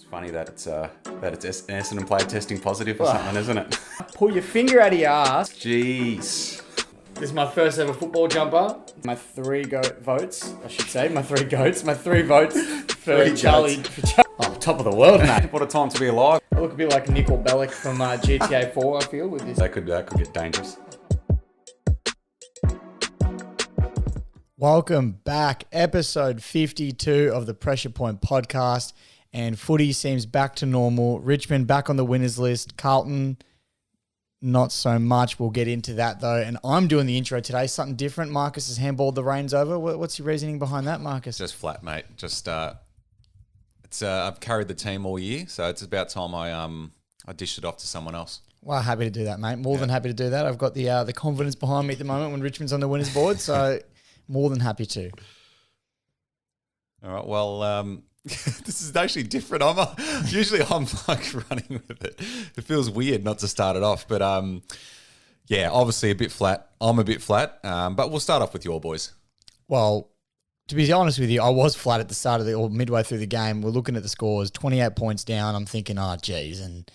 funny that it's Essendon player testing positive or something, isn't it? Pull your finger out of your ass. Jeez. This is my first ever football jumper. My three votes, I should say. My three goats. My three votes for Charlie. Oh, top of the world, mate. What a time to be alive. I look a bit like Nickel Bellic from GTA 4, I feel, with this. That could get dangerous. Welcome back. Episode 52 of the Pressure Point podcast. And footy seems back to normal. Richmond back on the winners list. Carlton, not so much. We'll get into that though. And I'm doing the intro today. Something different. Marcus has handballed the reins over. What's your reasoning behind that, Marcus? Just flat, mate. I've carried the team all year, so it's about time I dished it off to someone else. Well, happy to do that, mate. More than happy to do that. I've got the confidence behind me at the moment when Richmond's on the winners board, so more than happy to. All right. Well, this is actually different. Usually I'm like running with it. It feels weird not to start it off, but yeah, obviously a bit flat. I'm a bit flat, but we'll start off with your boys. Well, to be honest with you, I was flat at the start of or midway through the game. We're looking at the scores, 28 points down. I'm thinking, oh, geez. And,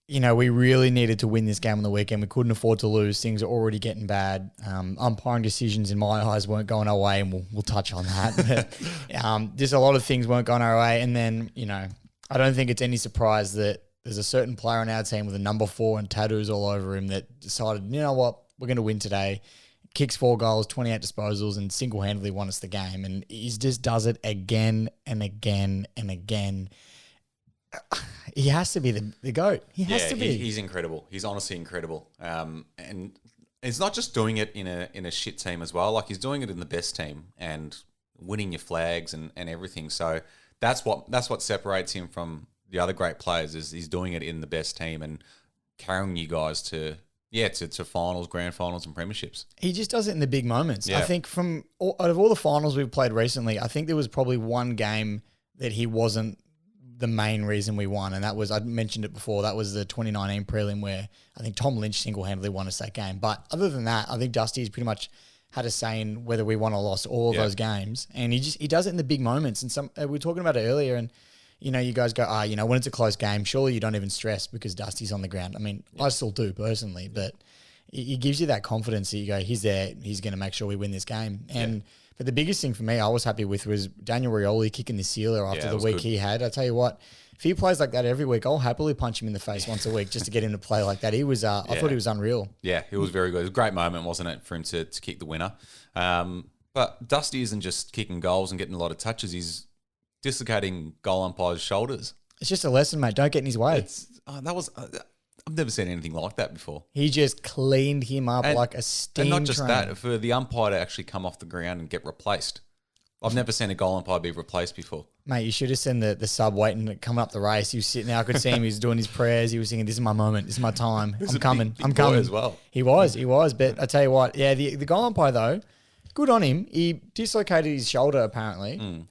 you know, we really needed to win this game on the weekend. We couldn't afford to lose. Things are already getting bad. Umpiring decisions in my eyes weren't going our way, and we'll touch on that. But just a lot of things weren't going our way. And then, you know, I don't think it's any surprise that there's a certain player on our team with a number 4 and tattoos all over him that decided, you know what, we're going to win today. Kicks 4 goals, 28 disposals, and single-handedly won us the game. And he just does it again and again and again. He has to be the GOAT. He has to be. He's incredible. He's honestly incredible. And he's not just doing it in a shit team as well. Like, he's doing it in the best team and winning your flags and everything. So that's what separates him from the other great players, is he's doing it in the best team and carrying you guys to finals, grand finals, and premierships. He just does it in the big moments. Yeah. I think out of all the finals we've played recently, I think there was probably one game that he wasn't the main reason we won, and that was, I mentioned it before, that was the 2019 prelim where I think Tom Lynch single-handedly won us that game. But other than that, I think Dusty's pretty much had a say in whether we won or lost all of those games, and he does it in the big moments. And we were talking about it earlier, and you know, you guys go, when it's a close game, surely you don't even stress because Dusty's on the ground. I mean, I still do personally, but it gives you that confidence that you go, he's there, he's going to make sure we win this game. And but the biggest thing for me I was happy with was Daniel Rioli kicking the sealer after the week he had. I tell you what, if he plays like that every week, I'll happily punch him in the face once a week just to get him to play like that. He was, I thought he was unreal. Yeah, it was very good. It was a great moment, wasn't it, for him to kick the winner. But Dusty isn't just kicking goals and getting a lot of touches. He's dislocating goal umpires' shoulders. It's just a lesson, mate. Don't get in his way. I've never seen anything like that before. He just cleaned him up like a steam train. And not just that, for the umpire to actually come off the ground and get replaced. I've never seen a goal umpire be replaced before. Mate, you should have seen the sub waiting, coming up the race. He was sitting there. I could see him. He was doing his prayers. He was singing, "This is my moment. This is my time. I'm coming. Big I'm coming." as well. He was. But I tell you what, the goal umpire though, good on him. He dislocated his shoulder apparently.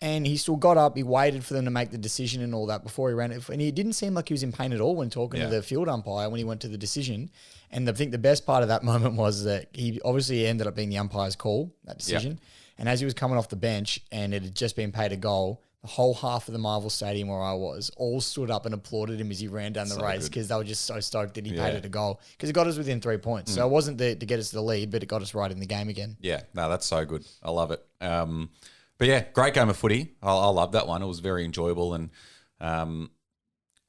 And he still got up. He waited for them to make the decision and all that before he ran it. And he didn't seem like he was in pain at all when talking to the field umpire when he went to the decision. And I think the best part of that moment was that he obviously ended up being the umpire's call, that decision. Yeah. And as he was coming off the bench and it had just been paid a goal, the whole half of the Marvel Stadium where I was all stood up and applauded him as he ran down the race because they were just so stoked that he paid it a goal because it got us within 3 points. So it wasn't there to get us the lead, but it got us right in the game again. Yeah, no, that's so good. I love it. But yeah, great game of footy. I love that one. It was very enjoyable, and I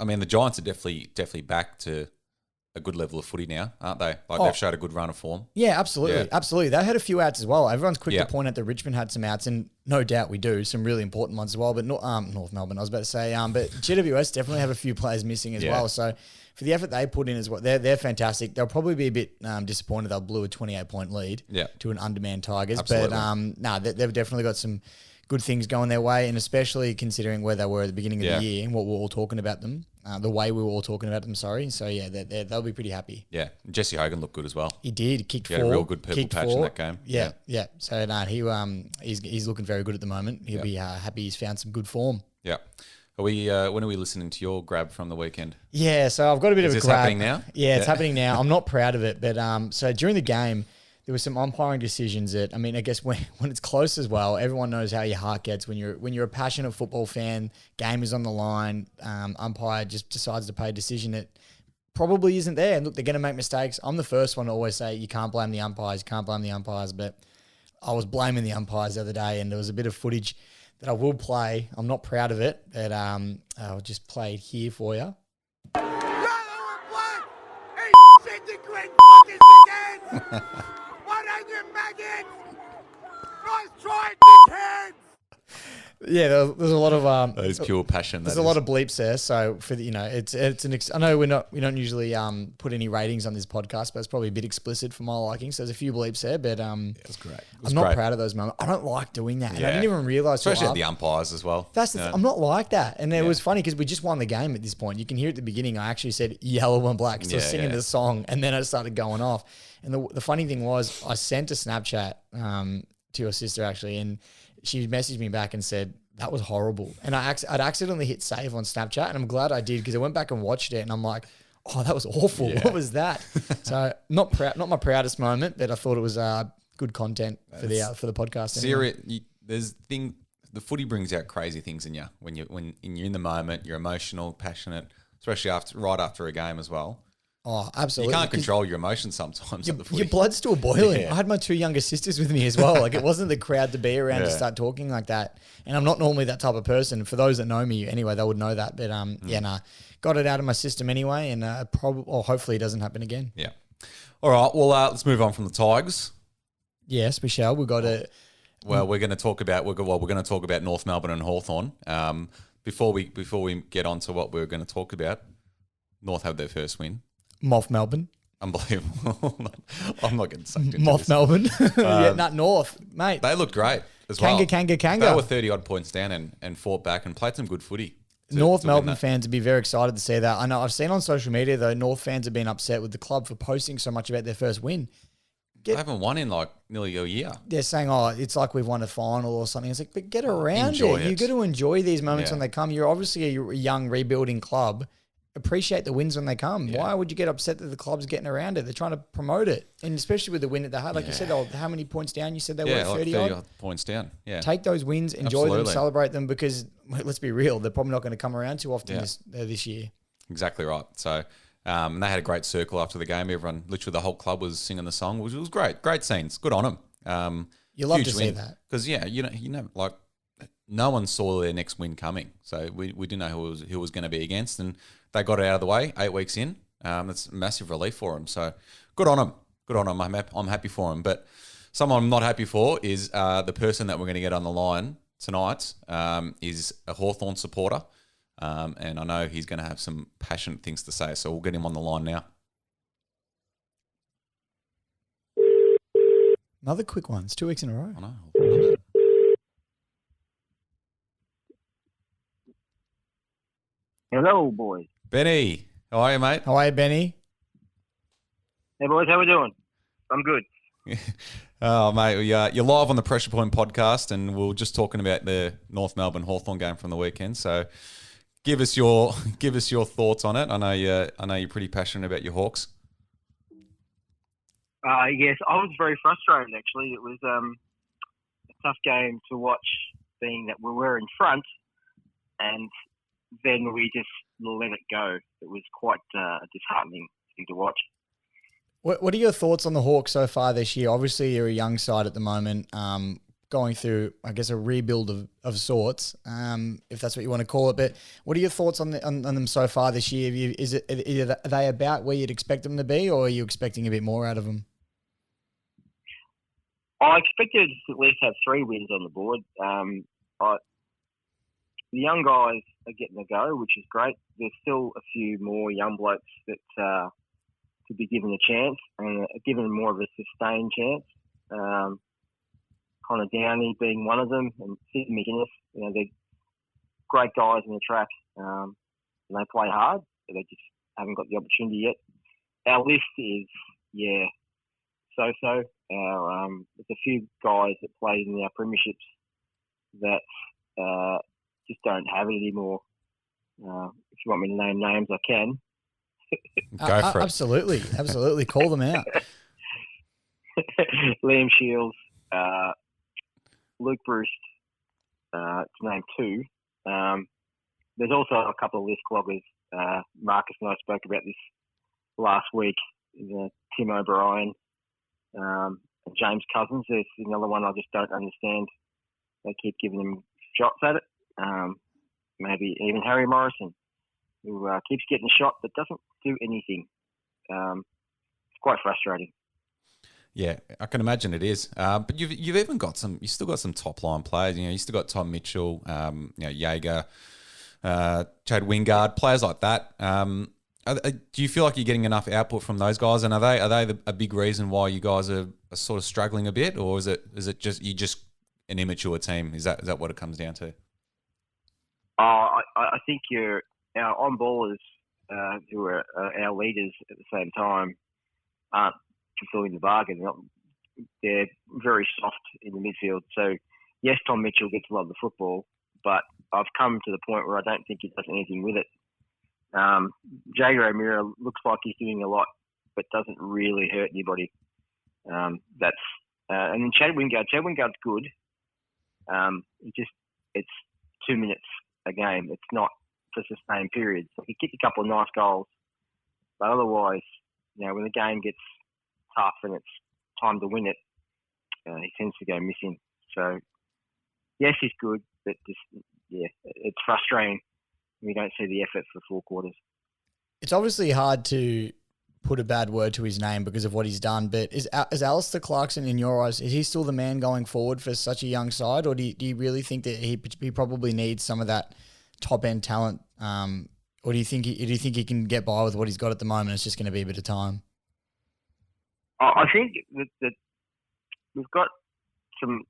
mean the Giants are definitely back to a good level of footy now, aren't they? They've showed a good run of form. Yeah, absolutely. They had a few outs as well. Everyone's quick to point out that Richmond had some outs, and no doubt we do some really important ones as well. But North Melbourne, I was about to say, but GWS definitely have a few players missing as well. So for the effort they put in as well, they're fantastic. They'll probably be a bit disappointed they blew a 28-point lead to an undermanned Tigers. Absolutely. But they've definitely got some good things going their way, and especially considering where they were at the beginning of the year and what we were all talking about them, the way we were all talking about them, sorry. So, yeah, they'll be pretty happy. Yeah. Jesse Hogan looked good as well. He did. Kicked 4. He had a real good purple patch in that game. Yeah. So, he's looking very good at the moment. He'll be happy he's found some good form. Yeah. When are we listening to your grab from the weekend? Yeah, so I've got a bit of a grab. Is this happening now? Yeah, it's happening now. I'm not proud of it, but so during the game, there were some umpiring decisions that, I mean, I guess when it's close as well, everyone knows how your heart gets when you're a passionate football fan, game is on the line, umpire just decides to pay a decision that probably isn't there. And look, they're going to make mistakes. I'm the first one to always say you can't blame the umpires, but I was blaming the umpires the other day, and there was a bit of footage that I will play. I'm not proud of it, but I'll just play it here for you. Yeah, there's a lot of that is pure passion. There's a lot of bleeps there. So for the, I know we don't usually put any ratings on this podcast, but it's probably a bit explicit for my liking. So there's a few bleeps there, but it's great. I'm not proud of those moments. I don't like doing that. Yeah. I didn't even realize, especially at the umpires as well. I'm not like that, and it was funny because we just won the game at this point. You can hear at the beginning, I actually said yellow and black, so singing the song, and then I started going off. And the funny thing was, I sent a Snapchat to your sister actually, and she messaged me back and said, that was horrible. And I'd accidentally hit save on Snapchat, and I'm glad I did because I went back and watched it, and I'm like, oh, that was awful. Yeah. What was that? So not my proudest moment, but I thought it was good content for the podcast. Serious. Anyway. The footy brings out crazy things in you when you're in the moment. You're emotional, passionate, especially right after a game as well. Oh, absolutely. You can't control your emotions sometimes at the footy. Your blood's still boiling. Yeah. I had my 2 younger sisters with me as well. Like, it wasn't the crowd to be around to start talking like that. And I'm not normally that type of person. For those that know me anyway, they would know that. But got it out of my system anyway, and hopefully it doesn't happen again. Yeah. All right. Well, let's move on from the Tigers. Yes, we shall. We've got to. Well, we're going to talk about North Melbourne and Hawthorn. Before we get on to what we're going to talk about, North had their first win. North Melbourne. Unbelievable. I'm not getting sucked into North this. Melbourne. Not North, mate. They looked great as well. Kanga. They were 30-odd points down and fought back and played some good footy. North Melbourne fans would be very excited to see that. I know I've seen on social media, though, North fans have been upset with the club for posting so much about their first win. They haven't won in like nearly a year. They're saying, oh, it's like we've won a final or something. It's like, but get around it. You've got to enjoy these moments when they come. You're obviously a young, rebuilding club. Appreciate the wins when they come. Yeah. Why would you get upset that the club's getting around it? They're trying to promote it. And especially with the win that they had. Like you said, how many points down? You said they were 30 odd points down. Yeah. Take those wins, enjoy them, celebrate them, because let's be real, they're probably not going to come around too often this year. Exactly right. So and they had a great circle after the game. Everyone, literally the whole club was singing the song, which was great. Great scenes. Good on them. You love to see that. Because, like no one saw their next win coming. So we didn't know who was going to be against, and they got it out of the way 8 weeks in. That's a massive relief for them. So good on them. Good on them. I'm happy for them. But someone I'm not happy for is the person that we're going to get on the line tonight is a Hawthorn supporter. And I know he's going to have some passionate things to say. So we'll get him on the line now. Another quick one. It's 2 weeks in a row. I know. Hello, boys. Benny, how are you, mate? How are you, Benny? Hey, boys, how we doing? I'm good. Oh, mate, you're live on the Pressure Point podcast, and we're just talking about the North Melbourne Hawthorn game from the weekend. So, give us your thoughts on it. I know you're pretty passionate about your Hawks. Yes, I was very frustrated. Actually, it was a tough game to watch, being that we were in front, and then we just let it go. It was quite a disheartening thing to watch. What are your thoughts on the Hawks so far this year? Obviously, you're a young side at the moment, going through, I guess, a rebuild of sorts, if that's what you want to call it. But what are your thoughts on them so far this year? Are they about where you'd expect them to be, or are you expecting a bit more out of them? I expected to at least have 3 wins on the board. The young guys are getting a go, which is great. There's still a few more young blokes that to be given a chance, and given more of a sustained chance. Connor Downey being one of them, and Sid McInnes. They're great guys in the track, and they play hard, but they just haven't got the opportunity yet. Our list is, so-so. There's a few guys that played in our premierships that just don't have it anymore. If you want me to name names, I can. Go for it. Absolutely. Call them out. Liam Shields, Luke Bruce, to name two. There's also a couple of list cloggers. Marcus and I spoke about this last week. Tim O'Brien, and James Cousins. There's another one I just don't understand. They keep giving him shots at it. Maybe even Harry Morrison, who keeps getting a shot but doesn't do anything. It's quite frustrating. Yeah, I can imagine it is. But you've even got you still got some top line players. You still got Tom Mitchell, Jaeger, Chad Wingard, players like that. Do you feel like you're getting enough output from those guys? And are they a big reason why you guys are sort of struggling a bit, or is it just you just an immature team? Is that what it comes down to? I think our on ballers, who are our leaders at the same time, aren't fulfilling the bargain. They're very soft in the midfield. So yes, Tom Mitchell gets a lot of the football, but I've come to the point where I don't think he does anything with it. Jaeger O'Meara looks like he's doing a lot, but doesn't really hurt anybody. And then Chad Wingard. Chad Wingard's good. It's 2 minutes a game. It's not for sustained periods. So he kicked a couple of nice goals, but otherwise, when the game gets tough and it's time to win it, he tends to go missing. So yes, he's good, but it's frustrating. We don't see the effort for 4 quarters. It's obviously hard to put a bad word to his name because of what he's done, but is Alistair Clarkson, in your eyes, is he still the man going forward for such a young side, or do you really think that he probably needs some of that top-end talent, or do you think he can get by with what he's got at the moment? It's just going to be a bit of time. I think that we've got some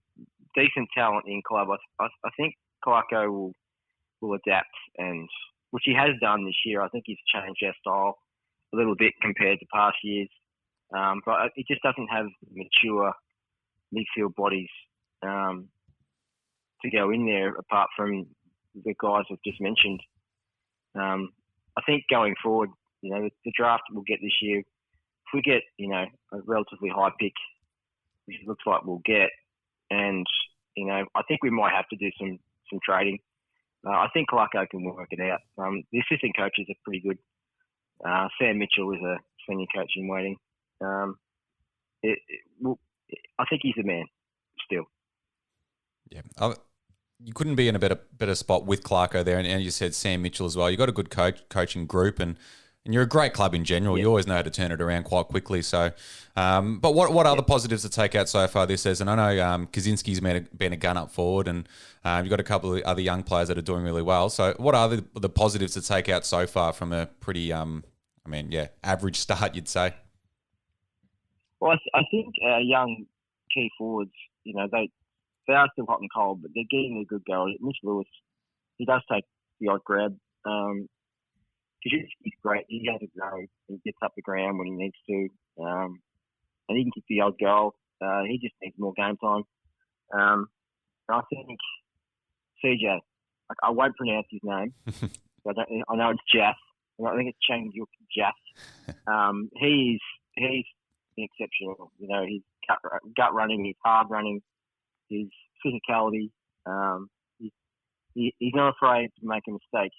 decent talent in club. I think Clarko will adapt, and which he has done this year. I think he's changed our style a little bit compared to past years, but it just doesn't have mature midfield bodies to go in there apart from the guys I've just mentioned. I think going forward, the draft we'll get this year, if we get a relatively high pick, which it looks like we'll get, and I think we might have to do some trading. I think Clarko can work it out. The assistant coaches are pretty good. Sam Mitchell is a senior coach in waiting. I think he's the man still. Yeah, you couldn't be in a better spot with Clarko there, and you said Sam Mitchell as well. You've got a good coaching group, and you're a great club in general. Yeah. You always know how to turn it around quite quickly. So, but what other positives to take out so far this season? I know Kaczynski's been a gun up forward, and you've got a couple of other young players that are doing really well. So, what are the positives to take out so far from a pretty, average start, you'd say? Well, I think young key forwards, they are still hot and cold, but they're getting a good go. Mitch Lewis, he does take the odd grab. He's great. He has a go. He gets up the ground when he needs to, and he can kick the odd goal. He just needs more game time. And I think CJ, I won't pronounce his name. I know it's Jaff. I think it's Chang Yuk Jaff. He's exceptional. His gut running, his hard running, his physicality. He's not afraid to make a mistake,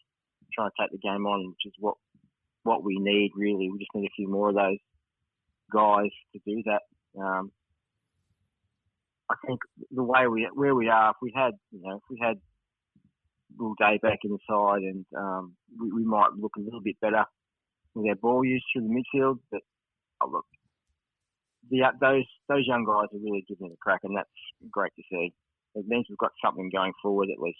trying to take the game on, which is what we need, really. We just need a few more of those guys to do that. I think the way where we are, if we had Will Day back in the side, and we might look a little bit better with our ball use through the midfield. But look, those young guys are really giving it a crack, and that's great to see. It means we've got something going forward at least.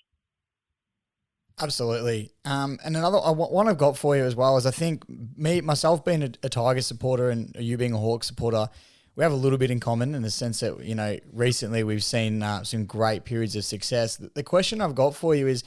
Absolutely. And another one I've got for you as well is, I think myself being a Tiger supporter and you being a Hawks supporter, we have a little bit in common in the sense that, recently we've seen some great periods of success. The question I've got for you is,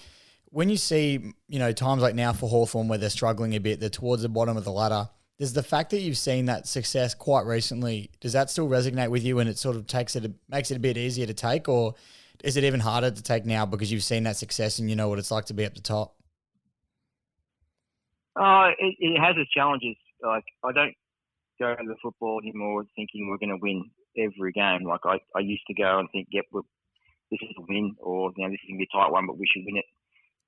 when you see, times like now for Hawthorn where they're struggling a bit, they're towards the bottom of the ladder, does the fact that you've seen that success quite recently, does that still resonate with you and it sort of makes it a bit easier to take, or is it even harder to take now because you've seen that success and you know what it's like to be up the top? It has its challenges. Like, I don't go to the football anymore thinking we're going to win every game. Like I used to go and think, yep, this is a win, or this is gonna be a tight one, but we should win it.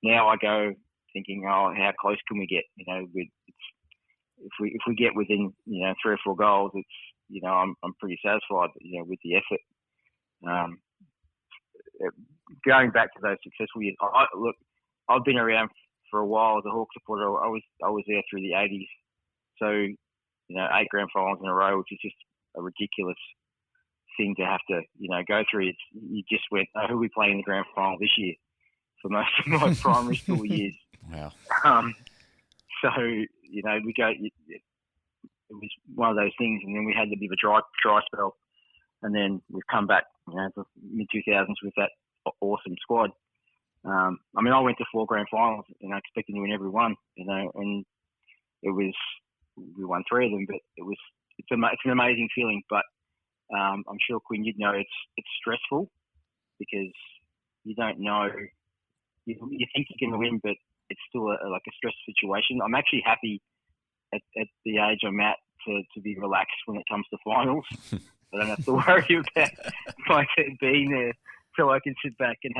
Now I go thinking, oh, how close can we get? If we get within 3 or 4 goals, it's I'm pretty satisfied. With the effort. Going back to those successful years, look, I've been around for a while as a Hawk supporter. I was there through the 80s, so 8 grand finals in a row, which is just a ridiculous thing to have to go through. You just went, oh, who are we playing in the grand final this year? For most of my primary school years. Wow. So we go. It was one of those things, and then we had a bit of a dry spell, and then we've come back, the mid 2000s with that awesome squad. I went to 4 grand finals, expecting to win every one, and we won 3 of them, but it's an amazing feeling. But I'm sure, Quinn, you'd know it's stressful because you don't know. You think you're going to win, but it's still a stress situation. I'm actually happy at the age I'm at to be relaxed when it comes to finals. I don't have to worry about my team being there, so I can sit back and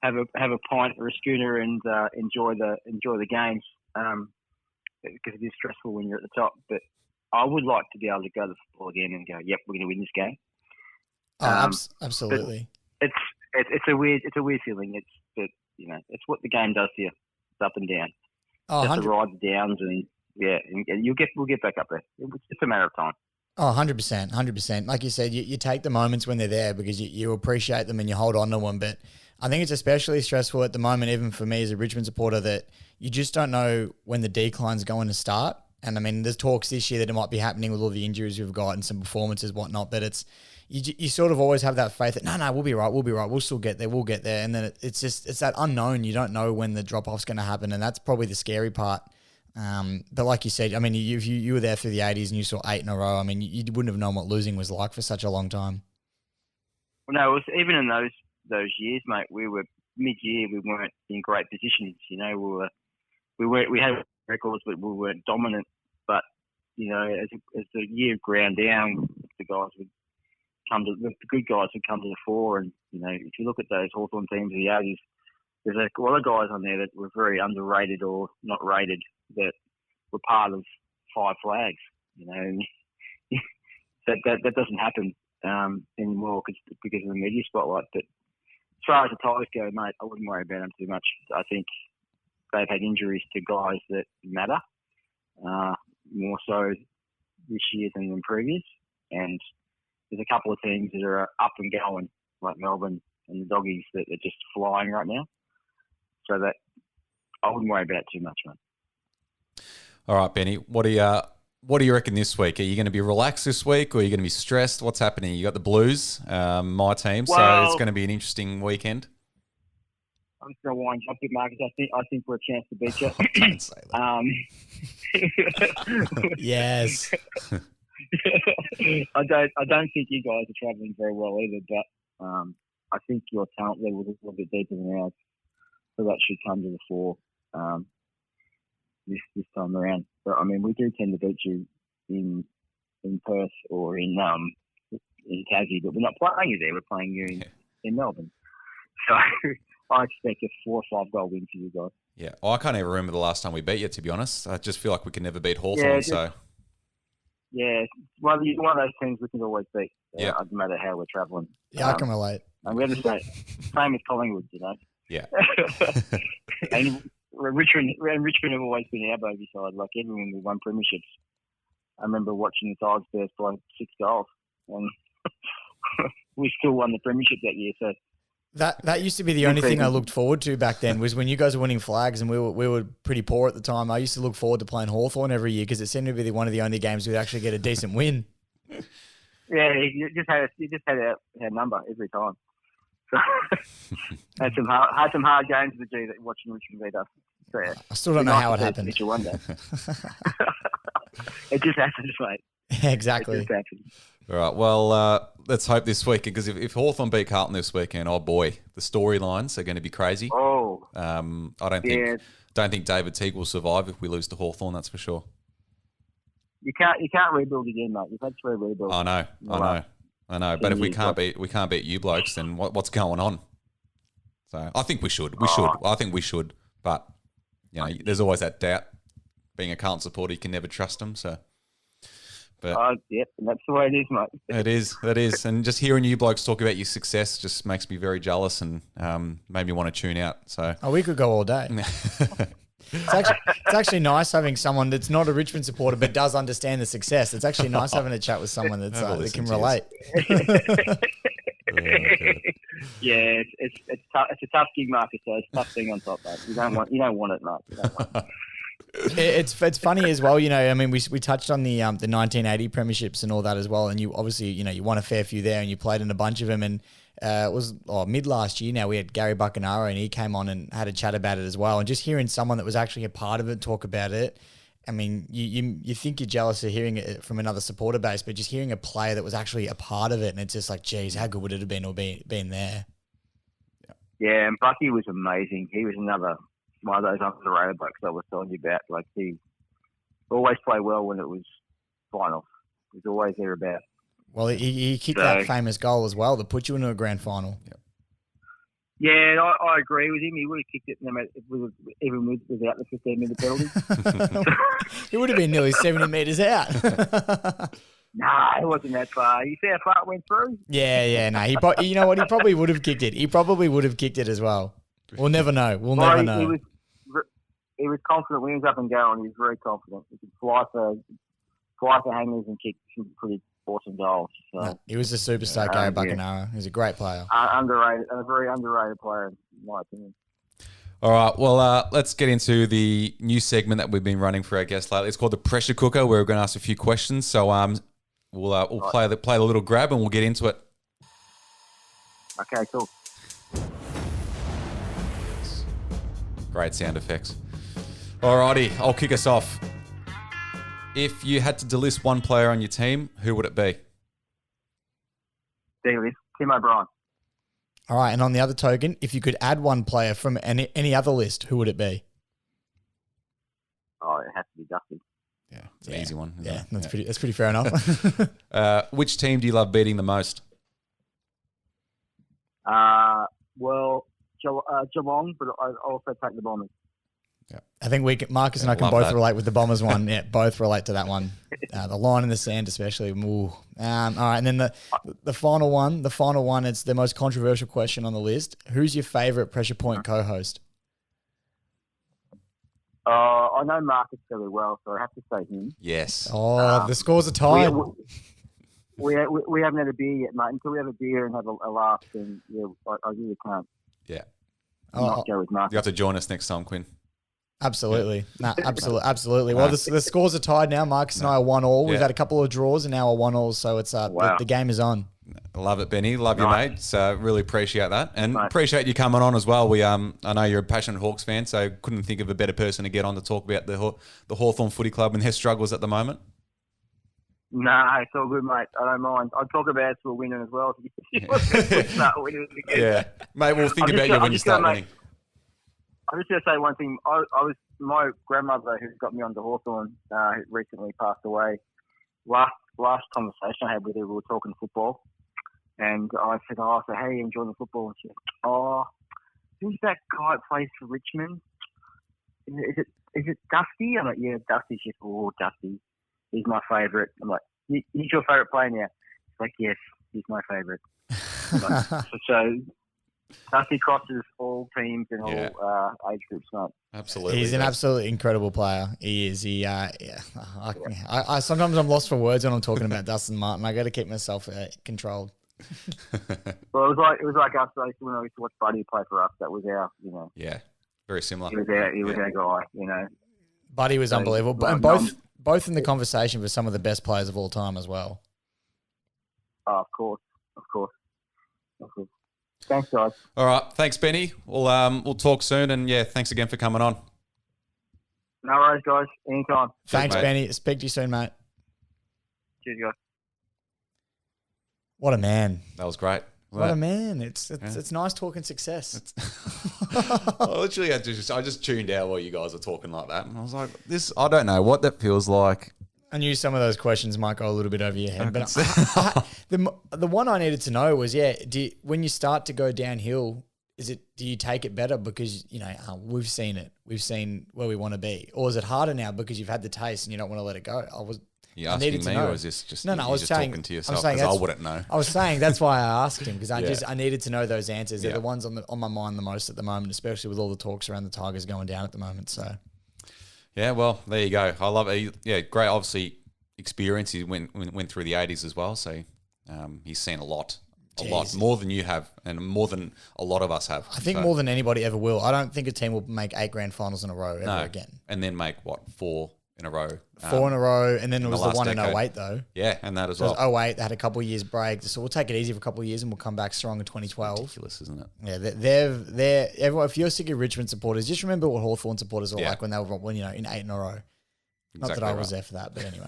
have a pint or a schooner and enjoy the games. Because it is stressful when you're at the top. But I would like to be able to go to the football again and go, yep, we're going to win this game. Absolutely. It's a weird feeling. It's what the game does to you. It's up and down. Oh, just to ride the downs and we'll get back up there. It's just a matter of time. Oh, 100%. Like you said, you take the moments when they're there because you appreciate them and you hold on to them. But I think it's especially stressful at the moment, even for me as a Richmond supporter, that you just don't know when the decline's going to start. And there's talks this year that it might be happening with all the injuries we've got and some performances, whatnot. But it's you sort of always have that faith that no, we'll be right, we'll still get there, we'll get there. And then it's that unknown. You don't know when the drop off's going to happen, and that's probably the scary part. But like you said, if you were there through the 80s and you saw 8 in a row, you wouldn't have known what losing was like for such a long time. Well, no, it was even in those years, mate. We were mid-year. We weren't in great positions. We had records, but we weren't dominant. But as the year ground down, the good guys would come to the fore. And if you look at those Hawthorn teams of the 80s, there's a lot of guys on there that were very underrated or not rated that were part of 5 flags. That doesn't happen anymore because of the media spotlight. But as far as the Tigers go, mate, I wouldn't worry about them too much. I think they've had injuries to guys that matter more so this year than in previous. And there's a couple of teams that are up and going, like Melbourne and the Doggies, that are just flying right now. So that I wouldn't worry about it too much, mate. All right, Benny, what do you reckon this week? Are you going to be relaxed this week, or are you going to be stressed? What's happening? You got the Blues, my team, so it's going to be an interesting weekend. I'm just going to wind you up a bit, Marcus. I think we're a chance to beat you. Don't say that. Yes. I don't think you guys are travelling very well either, but I think your talent level is a little bit deeper than ours, so that should come to the fore this time around. But we do tend to beat you in Perth or in Tassie, but we're not playing you there. We're playing you in Melbourne. So I expect a 4 or 5 goal win for you guys. Yeah, I can't even remember the last time we beat you, to be honest. I just feel like we can never beat Hawthorn. Yeah, well, you're one of those teams we can always beat. Yeah, no matter how we're travelling. Yeah, I can relate. And we have the same as Collingwood, Yeah. And Richmond have always been our bogey side. Like everyone, we won premierships. I remember watching the Tigers burst by 6 goals, and we still won the premiership that year. So that used to be the only thing I looked forward to back then, was when you guys were winning flags and we were pretty poor at the time. I used to look forward to playing Hawthorn every year because it seemed to be one of the only games we'd actually get a decent win. Yeah, you just had our number every time. So had some hard games to do watching Richmond beat us. So, I still don't know how it happened. It just happens, mate. Yeah, exactly. It just happens. All right, well, let's hope this weekend, because if Hawthorn beat Carlton this weekend, oh boy, the storylines are going to be crazy. Oh, I don't think David Teague will survive if we lose to Hawthorn. That's for sure. You can't rebuild again, mate. You've had 3 rebuilds. I know. I know, but if we can't beat you blokes, then what's going on? So I think we should. I think we should. But there's always that doubt. Being a Carlton supporter, you can never trust them. So, but yep, that's the way it is, mate. It is. And just hearing you blokes talk about your success just makes me very jealous and made me want to tune out. So, we could go all day. It's actually nice having someone that's not a Richmond supporter but does understand the success. It's actually nice having a chat with someone that can relate. Yeah, it's tough. It's a tough gig, Marcus. So it's a tough thing on top, mate. You don't want it, mate. You don't want it. It's funny as well, I mean, we touched on the 1980 premierships and all that as well, and you obviously, you won a fair few there, and you played in a bunch of them, and it was mid last year now, we had Gary Buckenara, and he came on and had a chat about it as well, and just hearing someone that was actually a part of it talk about it, I mean, you think you're jealous of hearing it from another supporter base, but just hearing a player that was actually a part of it, and it's just like, geez, how good would it have been or been there? Yeah, and Bucky was amazing. He was another one of those underrated blokes I was telling you about. Like, he always played well when it was finals. He was always there about. Well, he kicked that famous goal as well that put you into a grand final. Yep. Yeah, I agree with him. He would have kicked it no matter, even without the 15-minute penalty. He would have been nearly 70 metres out. Nah, it wasn't that far. You see how far it went through? Yeah. No, you know what? He probably would have kicked it. He probably would have kicked it as well. We'll never know. Never know. He was confident when he was up and going. He was very confident. He could fly for hangers and kick some pretty awesome goals. So. No, he was a superstar, Gary Buckenara. He was a great player. Underrated, a very underrated player, in my opinion. All right, well, let's get into the new segment that we've been running for our guests lately. It's called the Pressure Cooker, where we're going to ask a few questions. So we'll play the little grab and we'll get into it. Okay, cool. Great sound effects. All righty, I'll kick us off. If you had to delist one player on your team, who would it be? Tim O'Brien. All right, and on the other token, if you could add one player from any other list, who would it be? Oh, it has to be Dusty. Yeah, it's an easy one. Yeah, that's pretty fair enough. Which team do you love beating the most? Well, Geelong, but I also take the Bombers. Yeah. I think Marcus and I can both relate with the Bombers one. Yeah, both relate to that one. The line in the sand, especially. Ooh. All right, and then the final one. It's the most controversial question on the list. Who's your favourite Pressure Point co-host? I know Marcus fairly well, so I have to say him. Yes. Oh, the scores are tied. We haven't had a beer yet, mate. Until we have a beer and have a laugh, then I really can't. Yeah. Not go with Marcus. You have to join us next time, Quinn. Absolutely. Absolutely. Well, the scores are tied now. Marcus and I are 1-1. We've had a couple of draws and now a 1-1. So it's the game is on. Love it, Benny. Love you, mate. So really appreciate that, and appreciate you coming on as well. We I know you're a passionate Hawks fan, so couldn't think of a better person to get on to talk about the Hawthorn Footy Club and their struggles at the moment. Nah, it's all good, mate. I don't mind. I'll talk about it for winning as well. Start winning again. Yeah, mate. We'll think about you when you start winning. I'm just going to say one thing. My grandmother, who got me onto Hawthorn, recently passed away. Last conversation I had with her, we were talking football, and I said, "Oh, so how are you enjoying the football?" And she said, "Oh, who's that guy that plays for Richmond? Is it Dusty?" I'm like, "Yeah, Dusty." She said, "Oh, Dusty, he's my favourite." I'm like, "He's your favourite player now?" She's like, "Yes, he's my favourite." So Dusty crosses all teams and all age groups, mate. Absolutely, he's an absolutely incredible player. He is. I sometimes I'm lost for words when I'm talking about Dustin Martin. I got to keep myself controlled. Well, it was like us when I used to watch Buddy play for us. That was our, Yeah, very similar. He was our guy, Buddy was unbelievable, and both in the conversation for some of the best players of all time as well. Oh, of course. Thanks, guys. All right, thanks, Benny. We'll talk soon, and thanks again for coming on. No worries, guys. Anytime. Thanks, Cheers, Benny. Speak to you soon, mate. Cheers, guys. What a man! That was great. What a man! It's nice talking success. I just tuned out while you guys were talking like that, and I was like, I don't know what that feels like. I knew some of those questions might go a little bit over your head, but the one I needed to know was, when you start to go downhill, do you take it better because, we've seen it, we've seen where we want to be, or is it harder now because you've had the taste and you don't want to let it go? You asking me, or is this just I was saying, talking to yourself because I wouldn't know? I was saying that's why I asked him because I needed to know those answers. They're Yeah. the ones on my mind the most at the moment, especially with all the talks around the Tigers going down at the moment. So. Yeah, well, there you go. I love it. Yeah, great. Obviously, experience. He went through the 80s as well, so he's seen a lot more than you have, and more than a lot of us have. I think more than anybody ever will. I don't think a team will make 8 grand finals in a row ever again. And then make 4 in a row. 4 in a row, and then there was the one decade. in 08 though. Yeah, and that as well. well. It was 08. They had a couple of years break, so we'll take it easy for a couple of years, and we'll come back strong in 2012. Ridiculous, isn't it? Yeah, they're everyone. If you're sick of Richmond supporters, just remember what Hawthorn supporters were like when they were in 8 in a row. Not that I was there for that, but anyway.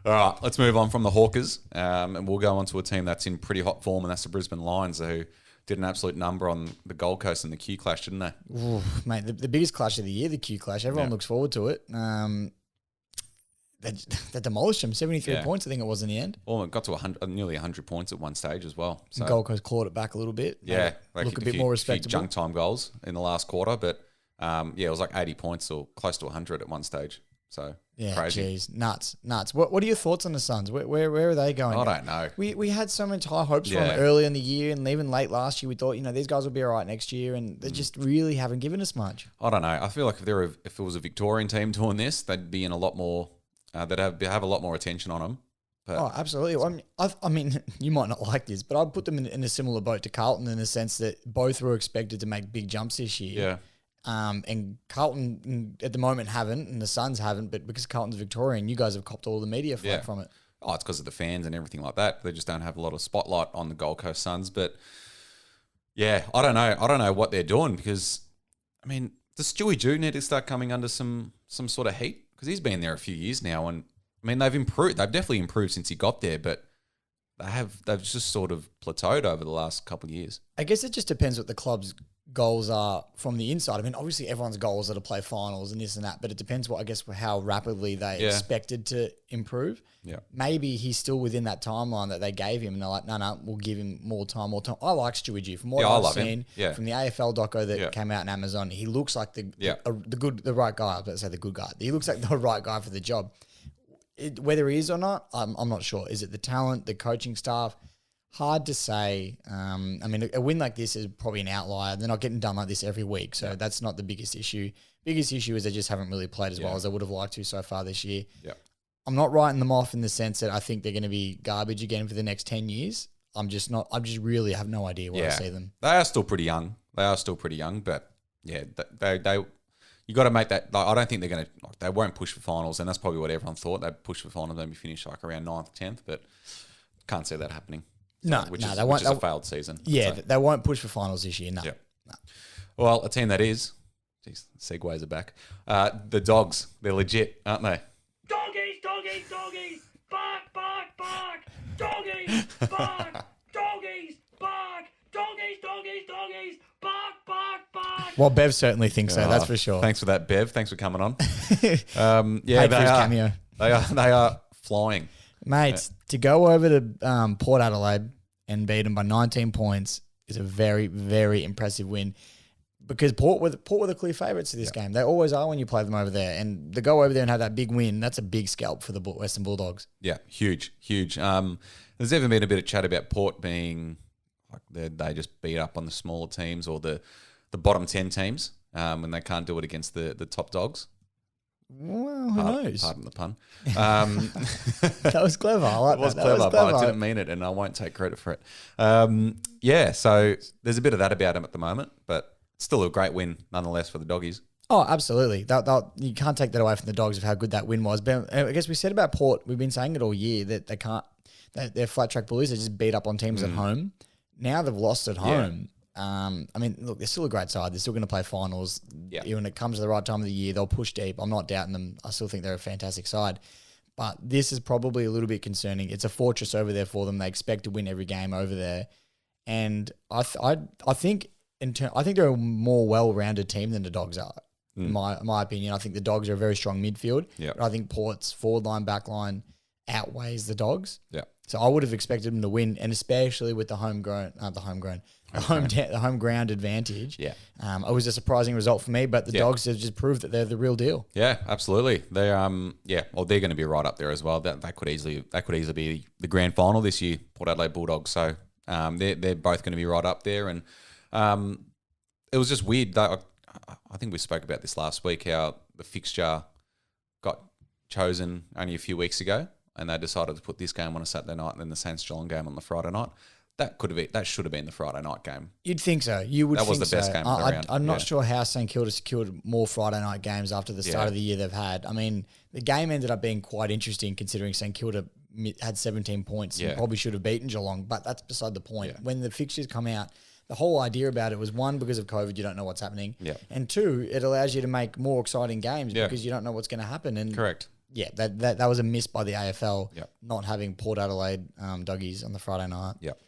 All right, let's move on from the Hawkers, and we'll go on to a team that's in pretty hot form, and that's the Brisbane Lions, who did an absolute number on the Gold Coast in the Q Clash, didn't they? Ooh, mate, the biggest clash of the year, the Q Clash. Everyone looks forward to it. They demolished them, 73 points, I think it was in the end. Well, it got to nearly 100 points at one stage as well. So Gold Coast clawed it back a little bit. Yeah, look a bit more respectable. Few junk time goals in the last quarter, but it was like 80 points or close to 100 at one stage. So crazy. Geez, nuts. What are your thoughts on the Suns? Where are they going? I don't know. We had so much high hopes from early in the year, and even late last year, we thought these guys will be all right next year, and they just really haven't given us much. I don't know. I feel like if it was a Victorian team doing this, they'd be in a lot more. They'd have a lot more attention on them. But Absolutely. I mean, you might not like this, but I'd put them in a similar boat to Carlton in the sense that both were expected to make big jumps this year. Yeah. And Carlton at the moment haven't, and the Suns haven't, but because Carlton's Victorian, you guys have copped all the media flack from it. Oh, it's because of the fans and everything like that. They just don't have a lot of spotlight on the Gold Coast Suns. But yeah, I don't know. I don't know what they're doing because, I mean, does Stewie Jew need to start coming under some sort of heat? Because he's been there a few years now, and I mean they've improved. They've definitely improved since he got there, but they've just sort of plateaued over the last couple of years. I guess it just depends what the club's goals are from the inside. I mean, obviously everyone's goals are to play finals and this and that, but it depends how rapidly they expected to improve. Yeah. Maybe he's still within that timeline that they gave him, and they're like, no, we'll give him more time. I like Stewie G. From what I've seen from the AFL doco that came out on Amazon, he looks like the right guy. I was about to say the good guy. He looks like the right guy for the job. Whether he is or not, I'm not sure. Is it the talent, the coaching staff? Hard to say. I mean, a win like this is probably an outlier. They're not getting done like this every week, so that's not the biggest issue. Biggest issue is they just haven't really played as well as they would have liked to so far this year. Yeah. I'm not writing them off in the sense that I think they're going to be garbage again for the next 10 years. I just really have no idea where I see them. They are still pretty young. But yeah, they you got to make that. Like, I don't think they're going to. They won't push for finals, and that's probably what everyone thought. They'd push for finals, maybe finish like around 9th, 10th, but can't see that happening. Which is a failed season. Yeah, they won't push for finals this year. No. Yeah. No. Well, a team that is. Jeez, segues are back. The Dogs. They're legit, aren't they? Doggies, bark, bark, bark. Doggies, bark, doggies, bark. Doggies, bark, bark, bark. Well, Bev certainly thinks so, that's for sure. Thanks for that, Bev. Thanks for coming on. Paid for his cameo. They are flying. Mate, to go over to Port Adelaide and beat them by 19 points is a very, very impressive win. Because Port were the clear favourites of this game. They always are when you play them over there. And to go over there and have that big win, that's a big scalp for the Western Bulldogs. Yeah, huge. There's even been a bit of chat about Port being like they just beat up on the smaller teams or the bottom 10 teams when they can't do it against the top dogs. Well, who knows? Pardon the pun. That was clever. I like it was that. clever, That was clever, but I didn't mean it, and I won't take credit for it. So there's a bit of that about them at the moment, but still a great win nonetheless for the Doggies. Oh, absolutely. You can't take that away from the Dogs of how good that win was. But I guess we said about Port, we've been saying it all year, that they can't, they're flat track bullies. They just beat up on teams at home. Now they've lost at home. I mean, look, they're still a great side. They're still going to play finals. Yeah. When it comes to the right time of the year, they'll push deep. I'm not doubting them. I still think they're a fantastic side. But this is probably a little bit concerning. It's a fortress over there for them. They expect to win every game over there. And I think they're a more well-rounded team than the Dogs are. in my opinion. I think the Dogs are a very strong midfield. Yeah. But I think Port's forward line, back line outweighs the Dogs. Yeah. So I would have expected them to win, and especially with the home ground advantage. Yeah. It was a surprising result for me, but the Dogs have just proved that they're the real deal. Yeah, absolutely. They well, they're going to be right up there as well. That could easily be the grand final this year, Port Adelaide Bulldogs. So they're both going to be right up there, and it was just weird. I think we spoke about this last week, how the fixture got chosen only a few weeks ago, and they decided to put this game on a Saturday night and then the Saints Geelong game on the Friday night. That should have been the Friday night game. You'd think so. You would. That was the best game of the round. I'm not sure how St Kilda secured more Friday night games after the start of the year they've had. I mean, the game ended up being quite interesting considering St Kilda had 17 points and probably should have beaten Geelong, but that's beside the point. Yeah. When the fixtures come out, the whole idea about it was, one, because of COVID, you don't know what's happening, and two, it allows you to make more exciting games because you don't know what's going to happen. And correct. Yeah, that was a miss by the AFL, not having Port Adelaide Doggies on the Friday night. Yep.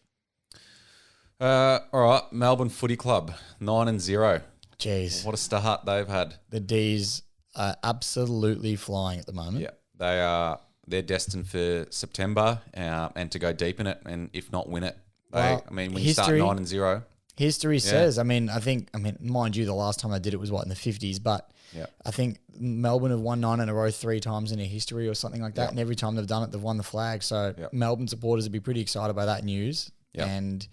All right, Melbourne Footy Club, 9-0. Jeez. What a start they've had. The D's are absolutely flying at the moment. Yeah, they're destined for September and to go deep in it, and if not win it. When you start 9-0. History says, mind you, the last time they did it was in the 50s, but I think Melbourne have won 9 in a row 3 times in their history or something like that, and every time they've done it, they've won the flag. So Melbourne supporters would be pretty excited by that news. And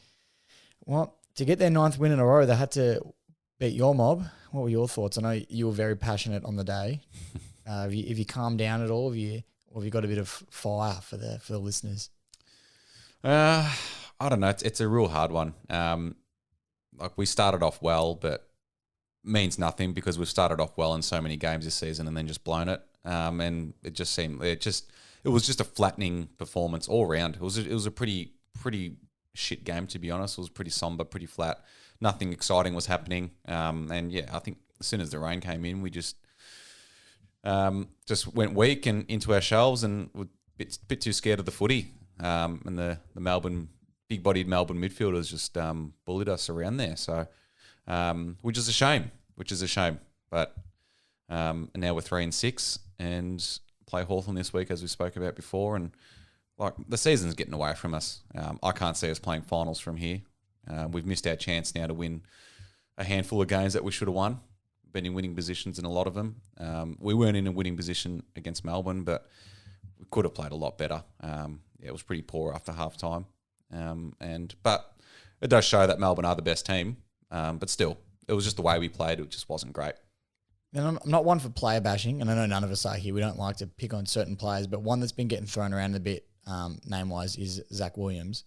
to get their 9th win in a row, they had to beat your mob. What were your thoughts? I know you were very passionate on the day. Have you calmed down at all? Have you got a bit of fire for the listeners? I don't know. It's a real hard one. We started off well, but means nothing because we've started off well in so many games this season and then just blown it. And it just seemed it was just a flattening performance all round. It was a pretty shit game, to be honest. It was pretty somber, pretty flat. Nothing exciting was happening. I think as soon as the rain came in, we just went weak and into our shelves and were a bit too scared of the footy. And the Melbourne, big-bodied Melbourne midfielders just bullied us around there. So, which is a shame. But and now we're 3-6 and play Hawthorn this week, as we spoke about before. And the season's getting away from us. I can't see us playing finals from here. We've missed our chance now to win a handful of games that we should have won. Been in winning positions in a lot of them. We weren't in a winning position against Melbourne, but we could have played a lot better. It was pretty poor after half time. But it does show that Melbourne are the best team. But still, it was just the way we played. It just wasn't great. And I'm not one for player bashing, and I know none of us are here. We don't like to pick on certain players, but one that's been getting thrown around a bit, name-wise, is Zach Williams.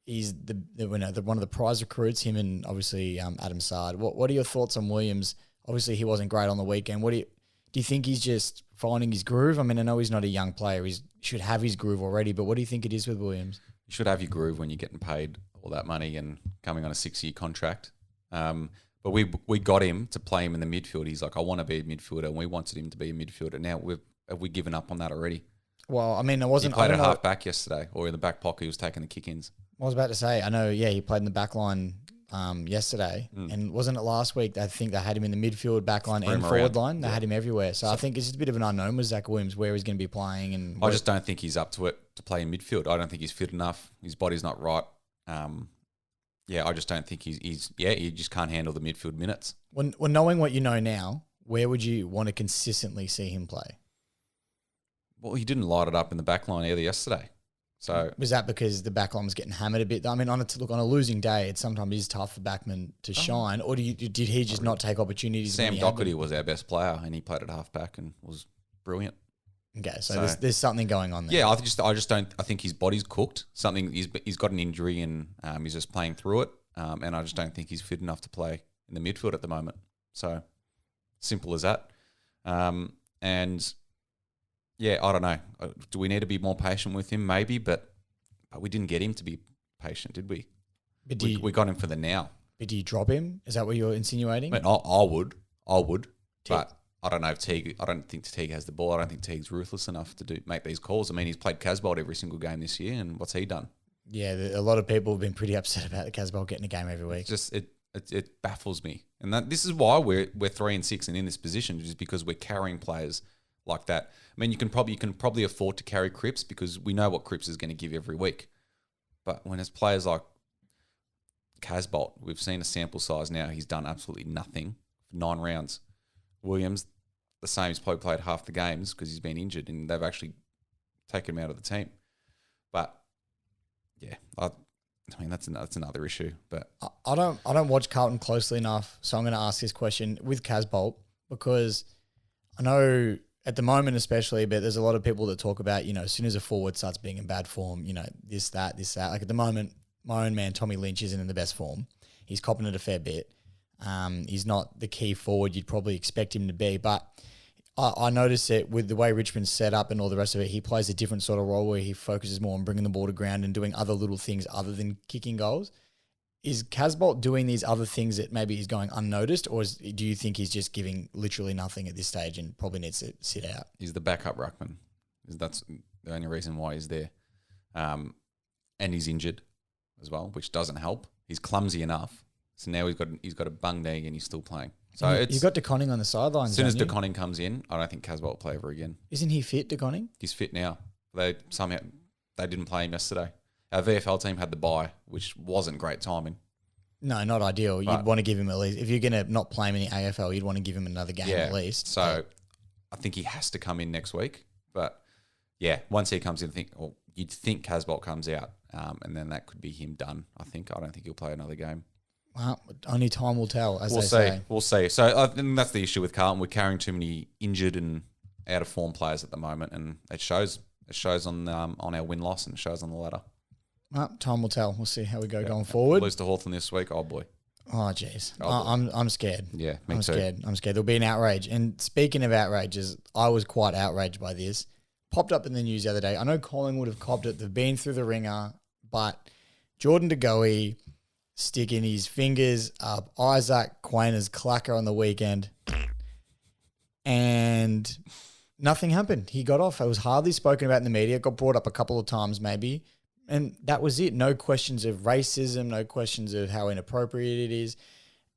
He's one of the prize recruits, him and obviously Adam Sard. What are your thoughts on Williams? Obviously, he wasn't great on the weekend. Do you think he's just finding his groove? I mean, I know he's not a young player. He should have his groove already, but what do you think it is with Williams? You should have your groove when you're getting paid all that money and coming on a 6-year contract. But we got him to play him in the midfield. He's like, I want to be a midfielder, and we wanted him to be a midfielder. Now have we given up on that already? Well, I mean, he played at half back yesterday, or in the back pocket. He was taking the kick-ins. I was about to say, I know, he played in the back line yesterday, and wasn't it last week? I think they had him in the midfield, back line, and forward line. They had him everywhere. So I think it's just a bit of an unknown with Zach Williams where he's going to be playing. And I just don't think he's up to it to play in midfield. I don't think he's fit enough. His body's not right. I just don't think he just can't handle the midfield minutes. When knowing what you know now, where would you want to consistently see him play? Well, he didn't light it up in the back line either yesterday. So was that because the back line was getting hammered a bit? I mean, on a losing day, it sometimes is tough for backmen to shine. Or did he just not take opportunities? Sam Doherty was our best player, and he played at half back and was brilliant. Okay, so there's something going on there. Yeah, I just don't. I think his body's cooked. He's got an injury and he's just playing through it. And I just don't think he's fit enough to play in the midfield at the moment. So simple as that. I don't know. Do we need to be more patient with him? Maybe, but we didn't get him to be patient, did we? But we got him for the now. But do you drop him? Is that what you're insinuating? I mean, I would. But I don't know if Teague. I don't think Teague has the ball. I don't think Teague's ruthless enough to make these calls. I mean, he's played Casbolt every single game this year, and what's he done? Yeah, a lot of people have been pretty upset about the Casbolt getting a game every week. It baffles me, and this is why we're 3-6 and in this position, just because we're carrying players like that. I mean, you can probably afford to carry Cripps because we know what Cripps is going to give every week. But when it's players like Casbolt, we've seen a sample size now. He's done absolutely nothing for 9 rounds. Williams, the same. He's probably played half the games because he's been injured, and they've actually taken him out of the team. But yeah, I mean that's another issue. But I don't watch Carlton closely enough, so I'm going to ask this question with Casbolt because I know at the moment especially, but there's a lot of people that talk about, as soon as a forward starts being in bad form, this, that. Like at the moment, my own man, Tommy Lynch, isn't in the best form. He's copping it a fair bit. He's not the key forward you'd probably expect him to be, but I notice it with the way Richmond's set up and all the rest of it. He plays a different sort of role where he focuses more on bringing the ball to ground and doing other little things other than kicking goals. Is Casbolt doing these other things that maybe he's going unnoticed, or do you think he's just giving literally nothing at this stage and probably needs to sit out? He's the backup ruckman. That's the only reason why he's there. And he's injured as well, which doesn't help. He's clumsy enough. So now he's got a bung knee and he's still playing. So you've got De Koning on the sidelines. As soon as De Koning comes in, I don't think Casbolt will play ever again. Isn't he fit, De Koning? He's fit now. They didn't play him yesterday. Our VFL team had the bye, which wasn't great timing. No, not ideal. You'd want to give him at least, if you're going to not play him in the AFL, you'd want to give him another game at least. So I think he has to come in next week. But yeah, once he comes in, you'd think Casbolt comes out, and then that could be him done. I don't think he'll play another game. Well, only time will tell, as they say. We'll see. So I think that's the issue with Carlton. We're carrying too many injured and out of form players at the moment, and it shows. It shows on our win-loss, and it shows on the ladder. Well, time will tell. We'll see how we go going forward. Lose to Hawthorn this week. Oh, boy. Oh, jeez. I'm scared. Yeah, me I'm too. scared. There'll be an outrage. And speaking of outrages, I was quite outraged by this. Popped up in the news the other day. I know Collingwood have copped it. They've been through the ringer. But Jordan De Goey sticking his fingers up Isaac Quainer's clacker on the weekend. And nothing happened. He got off. It was hardly spoken about in the media. It got brought up a couple of times maybe. And that was it. No questions of racism, no questions of how inappropriate it is.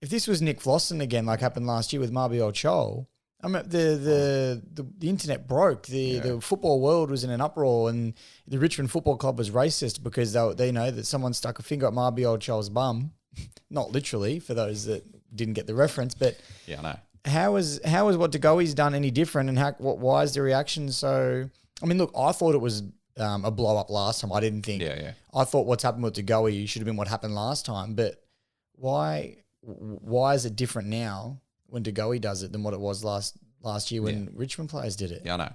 If this was Nick Flosson again, like happened last year with Marbiol Chol, I mean, the internet broke. The football world was in an uproar, and the Richmond Football Club was racist because they know that someone stuck a finger up Marbiol Chol's bum. Not literally, for those that didn't get the reference, but yeah, I know. How is what De Goey's done any different, and why is the reaction so? I mean, look, I thought it was a blow up last time. I didn't think. Yeah. I thought what's happened with De Goey should have been what happened last time. But why is it different now when De Goey does it than what it was last year when Richmond players did it? Yeah, I know.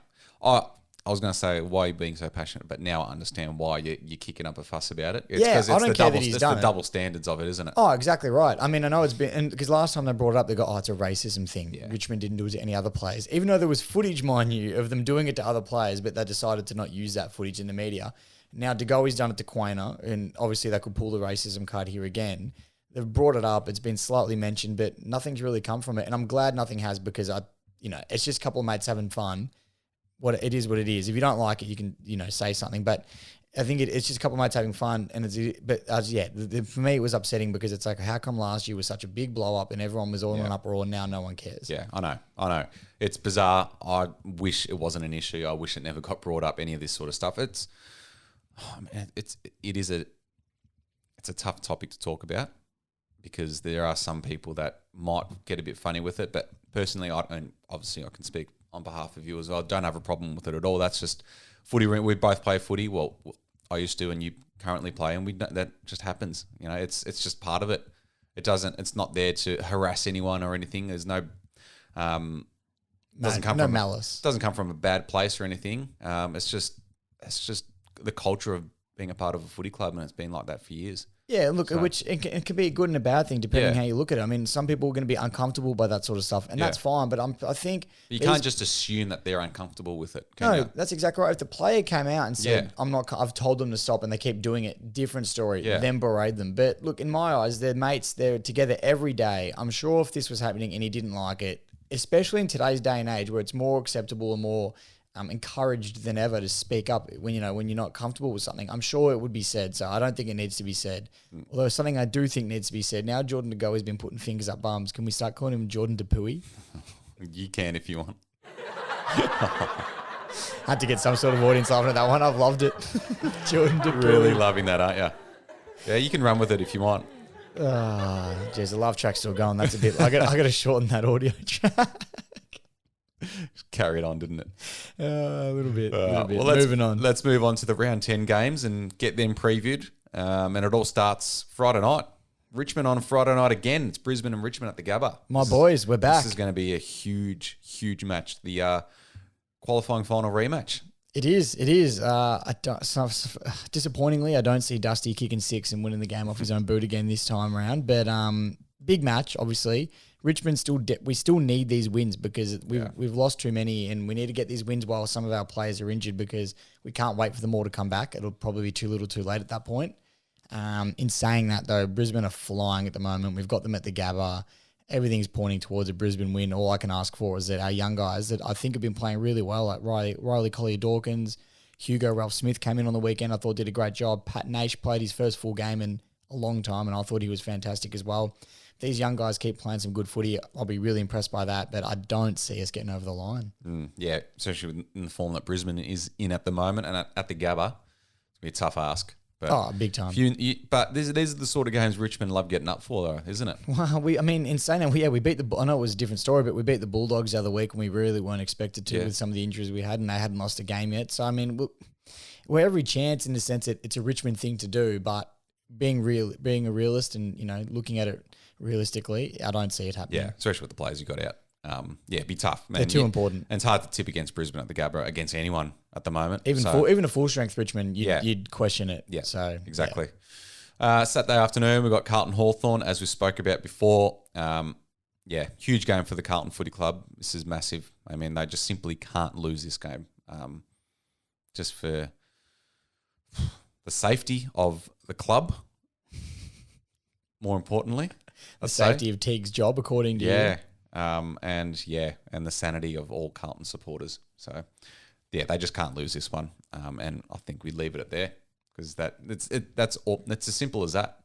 I was going to say, why are you being so passionate? But now I understand why you're kicking up a fuss about it. It's I don't care that he's done it. It's the double standards of it, isn't it? Oh, exactly right. I mean, I know it's been... Because last time they brought it up, they go, it's a racism thing. Yeah. Richmond didn't do it to any other players. Even though there was footage, mind you, of them doing it to other players, but they decided to not use that footage in the media. Now, De Goey's done it to Quainer, and obviously they could pull the racism card here again. They've brought it up. It's been slightly mentioned, but nothing's really come from it. And I'm glad nothing has because, it's just a couple of mates having fun. What it is. If you don't like it, you can, say something. But I think it's just a couple of mates having fun. And for me, it was upsetting because it's like, how come last year was such a big blow up and everyone was all in an uproar and now no one cares? Yeah, I know. It's bizarre. I wish it wasn't an issue. I wish it never got brought up, any of this sort of stuff. It's a tough topic to talk about because there are some people that might get a bit funny with it. But personally, obviously I can speak on behalf of you as well. I don't have a problem with it at all. That's just footy. We both play footy. Well, I used to, and you currently play, and that just happens. It's just part of it. It's not there to harass anyone or anything. There's no malice. Doesn't come from a bad place or anything. It's just the culture of being a part of a footy club, and it's been like that for years. Yeah, look, which it can be a good and a bad thing depending on how you look at it. I mean, some people are going to be uncomfortable by that sort of stuff, and that's fine. But I think you can't just assume that they're uncomfortable with it. That's exactly right. If the player came out and said, I've told them to stop, and they keep doing it, different story. Then berate them. But look, in my eyes, they're mates. They're together every day. I'm sure if this was happening and he didn't like it, especially in today's day and age where it's more acceptable and more encouraged than ever to speak up when you're not comfortable with something. I'm sure it would be said, so I don't think it needs to be said. Although something I do think needs to be said. Now Jordan De Goey has been putting fingers up bums. Can we start calling him Jordan DePooey? You can if you want. Had to get some sort of audience laughing at that one. I've loved it. Jordan DePooey. Really loving that, aren't you? Yeah, you can run with it if you want. Jeez, the love track's still going. That's a bit. I got to shorten that audio track. Carry it on, didn't it? A little bit. Well, Moving on. Let's move on to the round 10 games and get them previewed. And it all starts Friday night. Richmond on Friday night again. It's Brisbane and Richmond at the Gabba. Boys, we're back. This is going to be a huge, huge match. The qualifying final rematch. It is. Disappointingly, I don't see Dusty kicking 6 and winning the game off his own boot again this time around. But big match, obviously. Richmond we still need these wins because we've lost too many, and we need to get these wins while some of our players are injured because we can't wait for them all to come back. It'll probably be too little too late at that point. In saying that, though, Brisbane are flying at the moment. We've got them at the Gabba. Everything's pointing towards a Brisbane win. All I can ask for is that our young guys that I think have been playing really well, like Riley Collier-Dawkins, Hugo Ralph-Smith came in on the weekend. I thought did a great job. Pat Naish played his first full game in a long time, and I thought he was fantastic as well. These young guys keep playing some good footy. I'll be really impressed by that, but I don't see us getting over the line. Yeah, especially in the form that Brisbane is in at the moment and at the Gabba. It's be a tough ask. But big time. But these are the sort of games Richmond love getting up for, though, isn't it? Well, in saying that, we beat I know it was a different story, but we beat the Bulldogs the other week, and we really weren't expected to with some of the injuries we had, and they hadn't lost a game yet. So, I mean, we're every chance in the sense that it's a Richmond thing to do, but being a realist and, looking at it realistically, I don't see it happening. Yeah, especially with the players you got out. It'd be tough, man. They're too important. And it's hard to tip against Brisbane at the Gabba against anyone at the moment. Even a full strength Richmond, you'd question it. Yeah, so exactly. Yeah. Saturday afternoon, we've got Carlton Hawthorn, as we spoke about before. Huge game for the Carlton Footy Club. This is massive. I mean, they just simply can't lose this game. Just for the safety of the club, more importantly. The safety of Teague's job, according to you. And the sanity of all Carlton supporters. So, they just can't lose this one. And I think we leave it at there because that's as simple as that.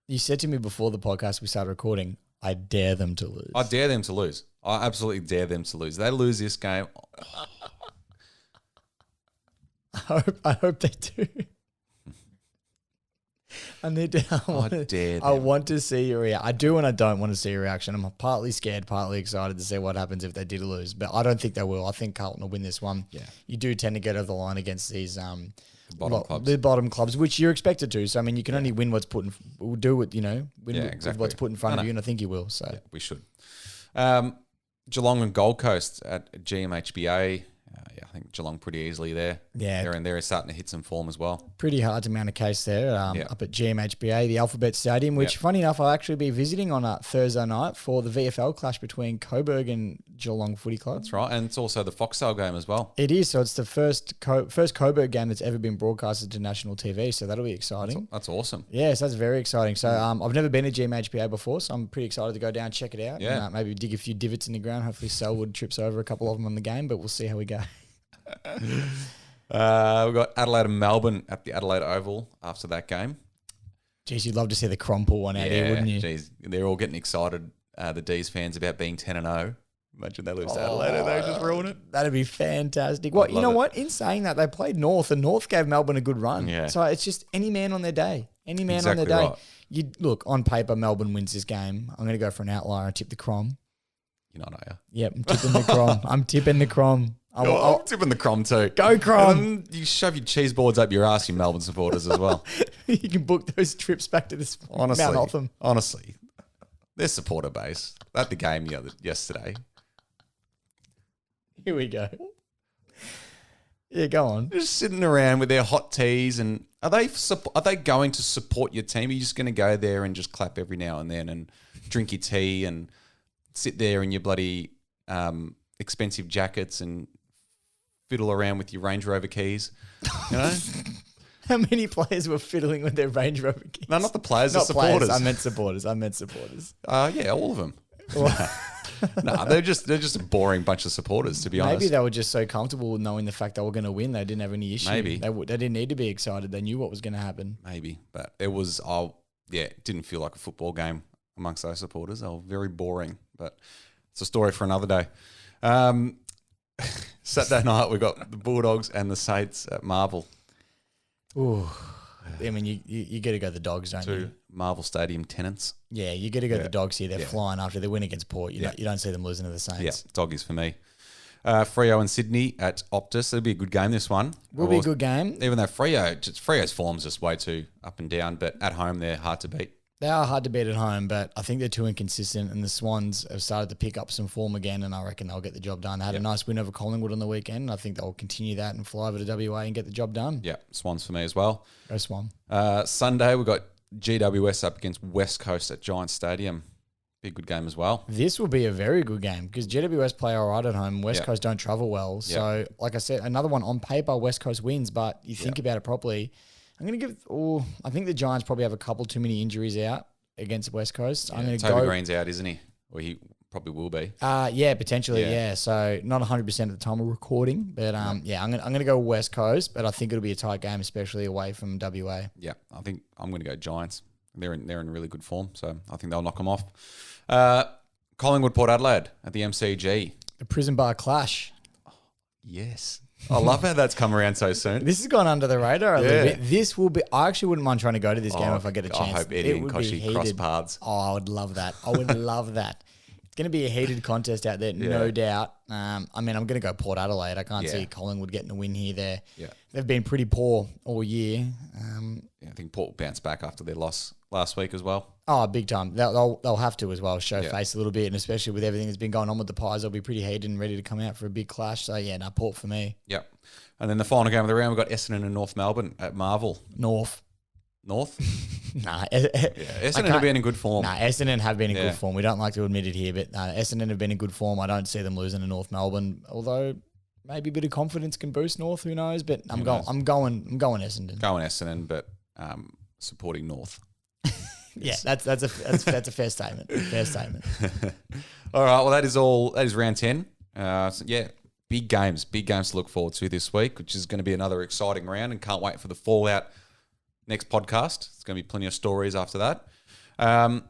You said to me before the podcast we started recording, I dare them to lose. I dare them to lose. I absolutely dare them to lose. They lose this game. I hope they do. I want to see your reaction. I do and I don't want to see your reaction. I'm partly scared, partly excited to see what happens if they did lose. But I don't think they will. I think Carlton will win this one. Yeah. You do tend to get over the line against these the bottom clubs, which you're expected to. So, I mean, you can only win what's put in with what's put in front of you, and I think you will. So we should. Geelong and Gold Coast at GMHBA. I think Geelong pretty easily there. Yeah. They're starting to hit some form as well. Pretty hard to mount a case there up at GMHBA, the Alphabet Stadium, which, funny enough, I'll actually be visiting on a Thursday night for the VFL clash between Coburg and Geelong Footy Club. That's right. And it's also the Foxtel game as well. It is. So it's the first Coburg game that's ever been broadcasted to national TV. So that'll be exciting. That's awesome. Yes, that's very exciting. So I've never been to GMHBA before, so I'm pretty excited to go down and check it out. Yeah. And, maybe dig a few divots in the ground. Hopefully Selwood trips over a couple of them on the game, but we'll see how we go. We've got Adelaide and Melbourne at the Adelaide Oval after that game. Geez, you'd love to see the Crompool one out here, wouldn't you? Geez, they're all getting excited, the D's fans, about being 10-0. Imagine they lose to Adelaide and they just ruin it. That'd be fantastic. What in saying that, they played North and North gave Melbourne a good run. Yeah. So it's just any man on their day. Any man on their day. Right. You look, on paper, Melbourne wins this game. I'm going to go for an outlier and tip the Crom. You're not, are you? Yep, I'm tipping the Crom. I'm tipping the Crom. I'm tipping the Crom too. Go Crom. You shove your cheese boards up your ass, you Melbourne supporters as well. You can book those trips back to this Mount Hotham. Honestly, their supporter base at the game yesterday. Here we go. Yeah, go on. Just sitting around with their hot teas, and are they going to support your team? Are you just going to go there and just clap every now and then and drink your tea and sit there in your bloody expensive jackets and fiddle around with your Range Rover keys? You know? How many players were fiddling with their Range Rover keys? No, not the players, the supporters. I meant supporters. Yeah, all of them. No, they're just a boring bunch of supporters, to be honest. Maybe they were just so comfortable knowing the fact they were going to win. They didn't have any issue. Maybe. They didn't need to be excited. They knew what was going to happen. Maybe, but it was, it didn't feel like a football game amongst those supporters. They were very boring, but it's a story for another day. Saturday night, we got the Bulldogs and the Saints at Marvel. Ooh. I mean, you got to go the Dogs, don't you? Two Marvel Stadium tenants. Yeah, you got to go the Dogs here. They're flying after they win against Port. You don't see them losing to the Saints. Yeah, doggies for me. Freo and Sydney at Optus. It'll be a good game, this one. Will be a good game. Even though Freo's form's just way too up and down, but at home they're hard to beat. They are hard to beat at home, but I think they're too inconsistent, and the Swans have started to pick up some form again, and I reckon they'll get the job done. They had a nice win over Collingwood on the weekend, and I think they'll continue that and fly over to WA and get the job done. Yeah, Swans for me as well. Go Swan. Sunday, we've got GWS up against West Coast at Giants Stadium. Be a good game as well. This will be a very good game because GWS play all right at home. West Coast don't travel well. So, like I said, another one on paper, West Coast wins, but you think about it properly. I'm going to give, I think the Giants probably have a couple too many injuries out against West Coast. I'm going to Toby Green's out, isn't he? Or he probably will be. Yeah, potentially, yeah. So not 100% at the time of recording, but I'm going to go West Coast, but I think it'll be a tight game, especially away from WA. Yeah, I think I'm going to go Giants. They're in really good form, so I think they'll knock them off. Collingwood Port Adelaide at the MCG. The Prison Bar Clash. Yes. I love how that's come around so soon. This has gone under the radar a little bit. This will be. I actually wouldn't mind trying to go to this game if I get a chance. I hope Eddie and Koshi cross paths. Oh, I would love that. I would love that. It's going to be a heated contest out there, no doubt. I mean, I'm going to go Port Adelaide. I can't see Collingwood getting a win here. They've been pretty poor all year. I think Port will bounce back after their loss last week as well. Oh, big time. They'll have to as well, show face a little bit, and especially with everything that's been going on with the Pies, they'll be pretty heated and ready to come out for a big clash. So, Port for me. Yep. And then the final game of the round, we've got Essendon and North Melbourne at Marvel. North? Nah. Essendon have been in good form. Essendon have been in good form. We don't like to admit it here, but Essendon have been in good form. I don't see them losing to North Melbourne, although maybe a bit of confidence can boost North. Who knows? But I'm going Essendon. Going Essendon, but supporting North. Yes. Yeah, that's a fair statement. Fair statement. All right. Well, that is round 10. Big games to look forward to this week, which is going to be another exciting round, and can't wait for the fallout next podcast. It's going to be plenty of stories after that. Can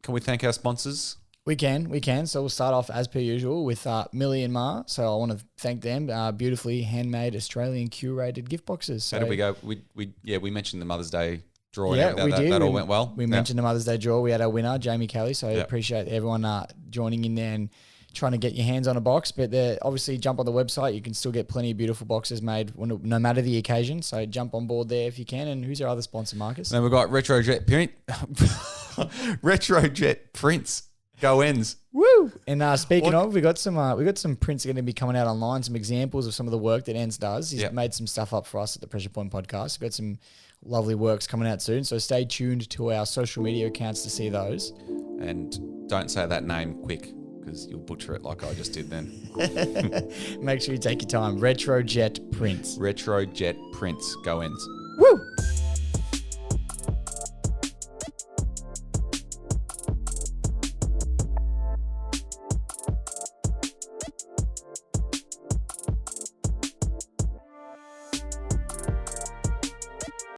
we thank our sponsors? We can. So we'll start off as per usual with Millie and Ma. So I want to thank them. Beautifully handmade Australian curated gift boxes. So how did we go? We mentioned the Mother's Day draw. Yeah, we did. That all went well. We mentioned the Mother's Day draw. We had our winner, Jamie Kelly. So I appreciate everyone joining in there and trying to get your hands on a box. But obviously jump on the website. You can still get plenty of beautiful boxes made no matter the occasion. So jump on board there if you can. And who's our other sponsor, Marcus? Then we've got Retrojet Prints. Go Ends. Woo! And speaking of, we got some prints going to be coming out online. Some examples of some of the work that Ends does. He's made some stuff up for us at the Pressure Point Podcast. We've got some lovely works coming out soon. So stay tuned to our social media accounts to see those. And don't say that name quick, because you'll butcher it like I just did then. Make sure you take your time. Retrojet Prints. Retrojet Prints. Go Ends. Woo!